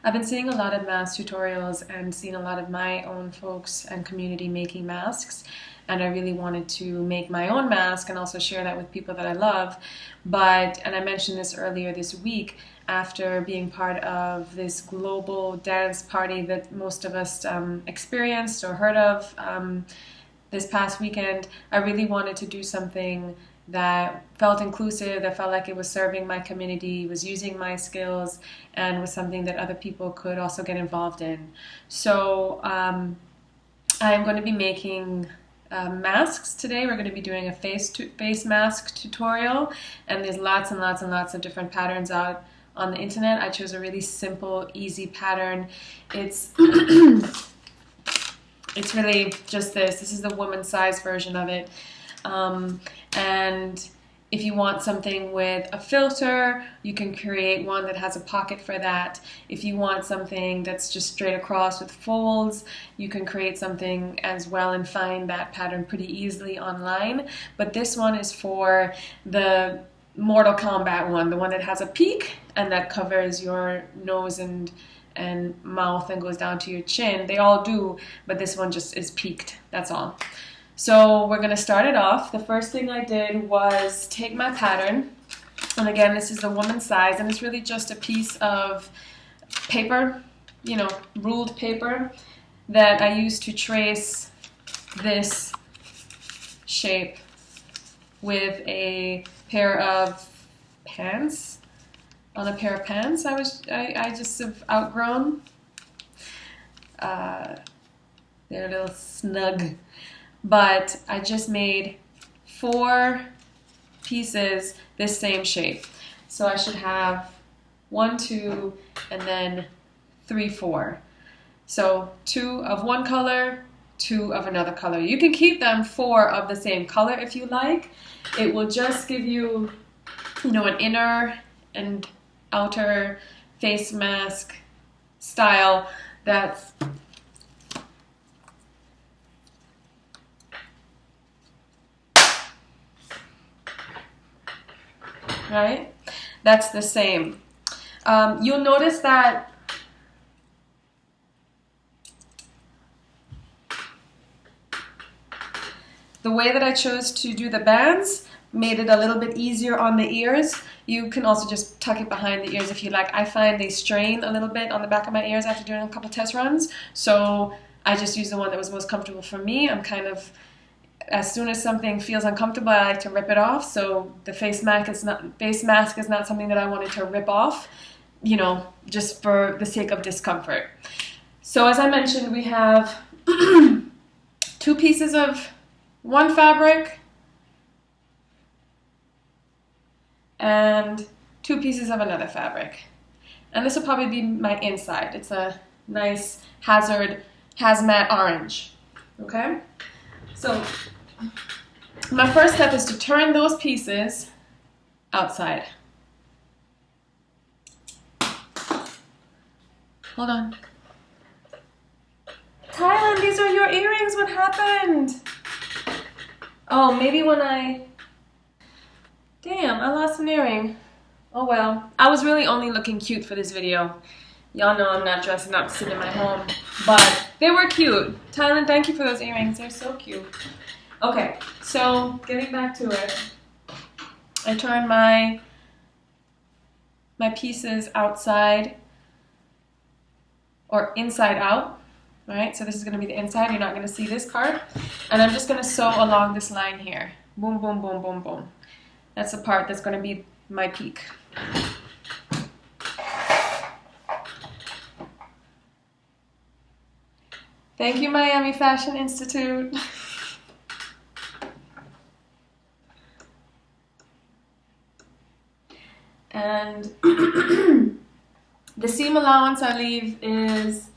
I've been seeing a lot of mask tutorials and seeing a lot of my own folks and community making masks, and I really wanted to make my own mask and also share that with people that I love. And I mentioned this earlier this week, after being part of this global dance party that most of us experienced or heard of this past weekend, I really wanted to do something that felt inclusive, that felt like it was serving my community, was using my skills, and was something that other people could also get involved in. So I'm going to be making masks today. We're going to be doing a face mask tutorial, and there's lots and lots and lots of different patterns out on the internet. I chose a really simple, easy pattern. It's it's really just this. This is the woman's size version of it. And if you want something with a filter, you can create one that has a pocket for that. If you want something that's just straight across with folds, you can create something as well and find that pattern pretty easily online. But this one is for the Mortal Kombat one, the one that has a peak and that covers your nose and mouth and goes down to your chin. They all do, but this one just is peaked, that's all. So we're going to start it off. The first thing I did was take my pattern, and again, this is the woman's size, and it's really just a piece of paper, ruled paper, that I used to trace this shape with a pair of pants. On a pair of pants I just have outgrown. They're a little snug. But I just made 4 pieces this same shape. So I should have 1, 2, and then 3, 4. So 2 of one color, 2 of another color. You can keep them 4 of the same color if you like. It will just give you, an inner and outer face mask style that's right? That's the same. You'll notice that the way that I chose to do the bands made it a little bit easier on the ears. You can also just tuck it behind the ears if you like. I find they strain a little bit on the back of my ears after doing a couple test runs, so I just used the one that was most comfortable for me. I'm kind of, as soon as something feels uncomfortable, I like to rip it off. So the face mask is not something that I wanted to rip off, just for the sake of discomfort. So as I mentioned, we have 2 pieces of one fabric and 2 pieces of another fabric. And this will probably be my inside. It's a nice hazmat orange. Okay? So my first step is to turn those pieces outside. Hold on. Thailand, these are your earrings. What happened? Oh, maybe Damn, I lost an earring. Oh well. I was really only looking cute for this video. Y'all know I'm not dressing up to sit in my home, but they were cute. Thailand, thank you for those earrings. They're so cute. Okay, so getting back to it, I turn my pieces outside or inside out. All right, so this is going to be the inside. You're not going to see this part. And I'm just going to sew along this line here. Boom, boom, boom, boom, boom. That's the part that's going to be my peak. Thank you, Miami Fashion Institute. And the seam allowance I leave is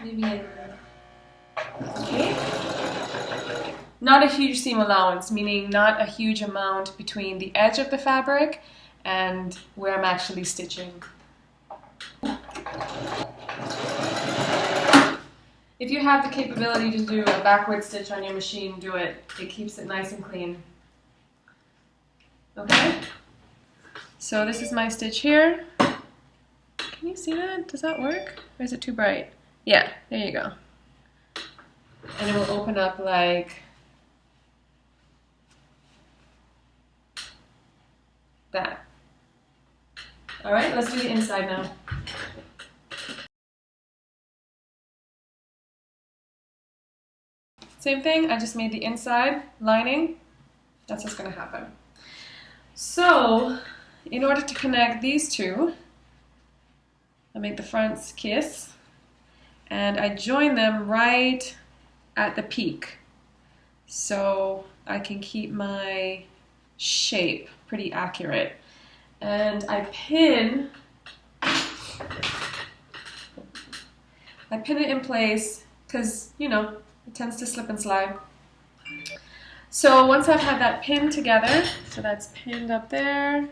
maybe not a huge seam allowance, meaning not a huge amount between the edge of the fabric and where I'm actually stitching. If you have the capability to do a backward stitch on your machine, do it. It keeps it nice and clean. Okay? So this is my stitch here. Can you see that? Does that work? Or is it too bright? Yeah, there you go. And it will open up like that. All right, let's do the inside now. Same thing, I just made the inside lining. That's what's gonna happen. So, in order to connect these two, I make the fronts kiss, and I join them right at the peak. So I can keep my shape pretty accurate. And I pin it in place because, you know, it tends to slip and slide. So once I've had that pinned together, so that's pinned up there,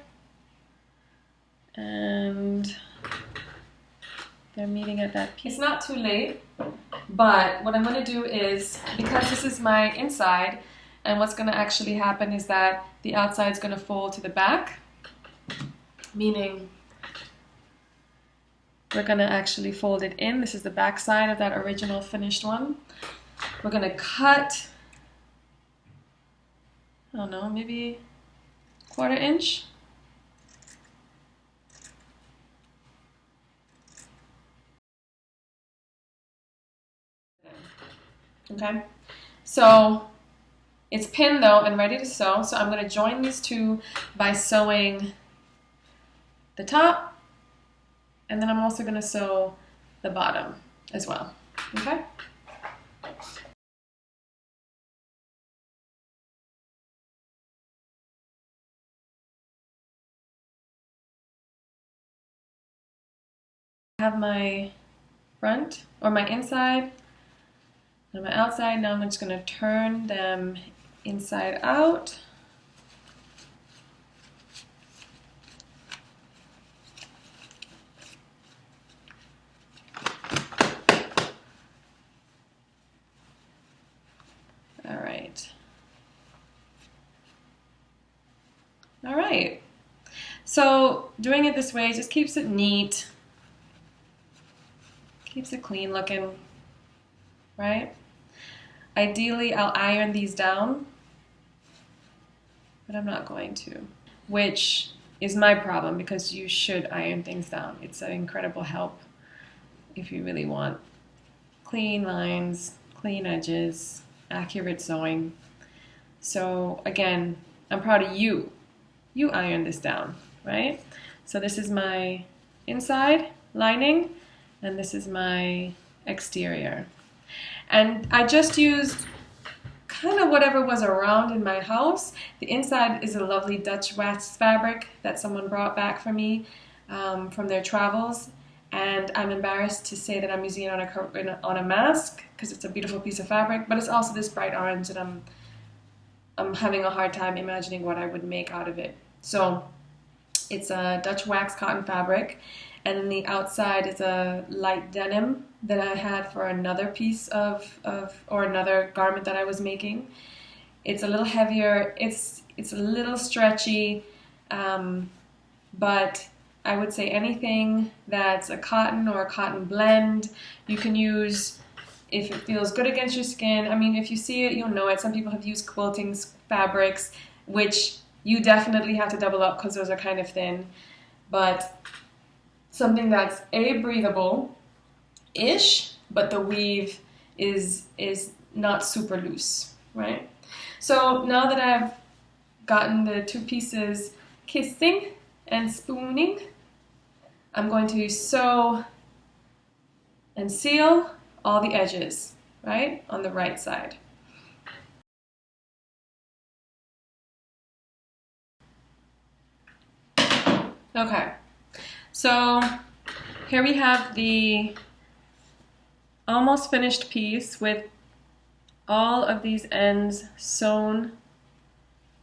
and they're meeting at that piece. It's not too late, but what I'm going to do is, because this is my inside, and what's going to actually happen is that the outside is going to fold to the back, meaning we're going to actually fold it in. This is the back side of that original finished one. We're going to cut, I don't know, maybe 1/4 inch. Okay, so it's pinned though and ready to sew. So I'm going to join these two by sewing the top, and then I'm also going to sew the bottom as well. Okay. I have my front or my inside and my outside. Now I'm just going to turn them inside out. All right. All right. So doing it this way just keeps it neat, keeps it clean looking, right? Ideally, I'll iron these down, but I'm not going to, which is my problem because you should iron things down. It's an incredible help if you really want clean lines, clean edges, accurate sewing. So again, I'm proud of you. You ironed this down, right? So this is my inside lining, and this is my exterior. And I just used kind of whatever was around in my house. The inside is a lovely Dutch wax fabric that someone brought back for me from their travels. And I'm embarrassed to say that I'm using it on a mask because it's a beautiful piece of fabric, but it's also this bright orange, and I'm having a hard time imagining what I would make out of it. So it's a Dutch wax cotton fabric, and then the outside is a light denim that I had for another piece or another garment that I was making. It's a little heavier, it's a little stretchy, but I would say anything that's a cotton or a cotton blend, you can use if it feels good against your skin. I mean, if you see it, you'll know it. Some people have used quilting fabrics, which you definitely have to double up because those are kind of thin. But something that's breathable-ish, but the weave is not super loose, right? So now that I've gotten the two pieces kissing and spooning, I'm going to sew and seal all the edges, right, on the right side. Okay, so here we have the almost finished piece with all of these ends sewn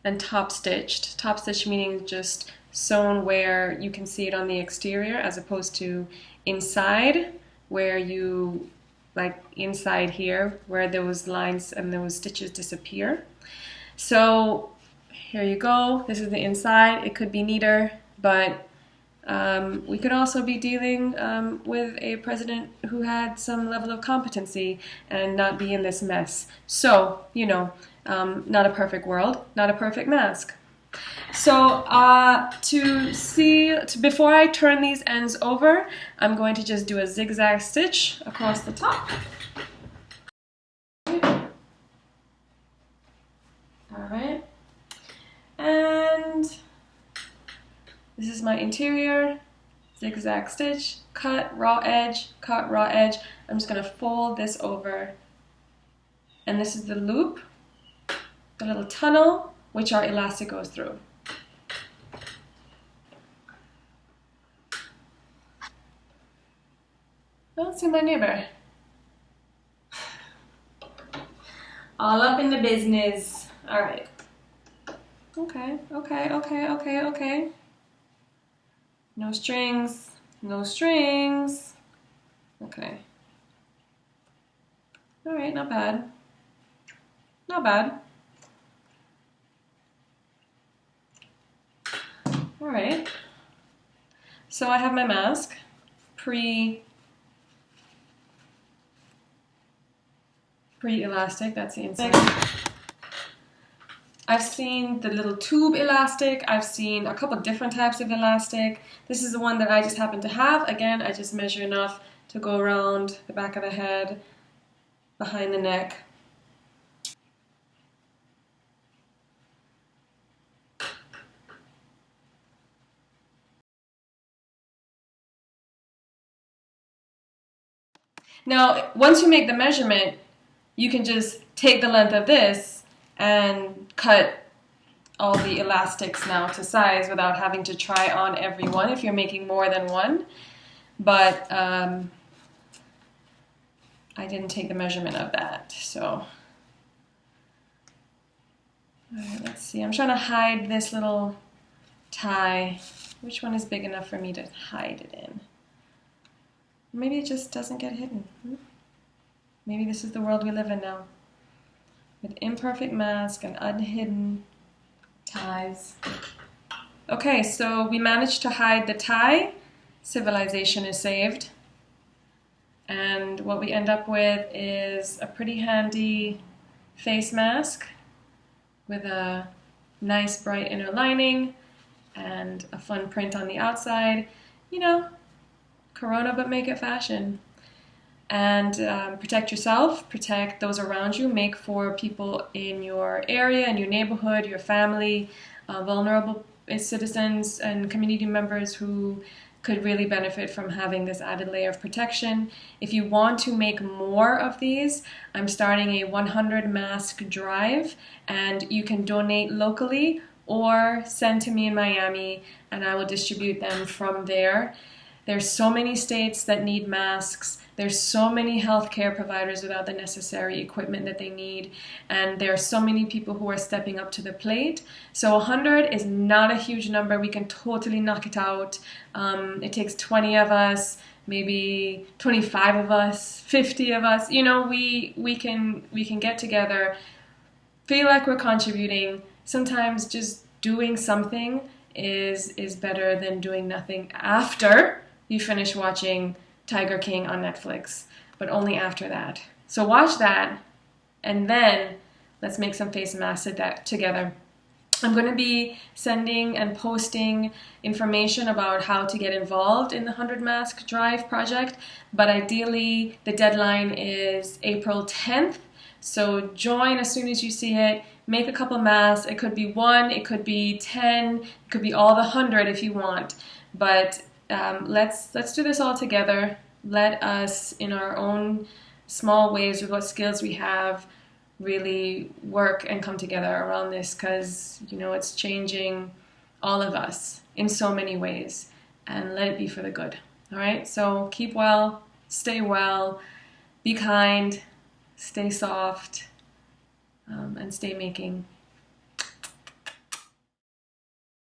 and top stitched. Top stitch meaning just sewn where you can see it on the exterior as opposed to inside where you, like inside here, where those lines and those stitches disappear. So here you go. This is the inside. It could be neater, but We could also be dealing with a president who had some level of competency and not be in this mess. So, you know, not a perfect world, not a perfect mask. So before I turn these ends over, I'm going to just do a zigzag stitch across the top. All right. And this is my interior, zigzag stitch, cut, raw edge, cut, raw edge. I'm just gonna fold this over. And this is the loop, the little tunnel, which our elastic goes through. I don't see my neighbor. All up in the business. All right. Okay. No strings, no strings. Okay. All right, not bad. Not bad. All right. So I have my mask, pre-elastic, that's the inside. I've seen the little tube elastic. I've seen a couple different types of elastic. This is the one that I just happen to have. Again, I just measure enough to go around the back of the head, behind the neck. Now, once you make the measurement, you can just take the length of this and cut all the elastics now to size without having to try on every one if you're making more than one. But I didn't take the measurement of that, so. All right, let's see. I'm trying to hide this little tie. Which one is big enough for me to hide it in? Maybe it just doesn't get hidden. Maybe this is the world we live in now, with imperfect mask and unhidden ties. Okay, so we managed to hide the tie. Civilization is saved. And what we end up with is a pretty handy face mask with a nice bright inner lining and a fun print on the outside. You know, Corona, but make it fashion. And protect yourself, protect those around you, make for people in your area, in your neighborhood, your family, vulnerable citizens and community members who could really benefit from having this added layer of protection. If you want to make more of these, I'm starting a 100 mask drive, and you can donate locally or send to me in Miami and I will distribute them from there. There's so many states that need masks. There's so many healthcare providers without the necessary equipment that they need. And there are so many people who are stepping up to the plate. So 100 is not a huge number. We can totally knock it out. It takes 20 of us, maybe 25 of us, 50 of us. You know, we can get together, feel like we're contributing. Sometimes just doing something is better than doing nothing after you finish watching Tiger King on Netflix, but only after that. So watch that, and then let's make some face masks together. I'm going to be sending and posting information about how to get involved in the 100 Mask Drive project, but ideally the deadline is April 10th. So join as soon as you see it. Make a couple masks. It could be 1, it could be 10, it could be all the 100 if you want. But let's do this all together. Let us, in our own small ways, with what skills we have, really work and come together around this, because you know it's changing all of us in so many ways, and let it be for the good. All right, so keep well, stay well, be kind, stay soft, and stay making.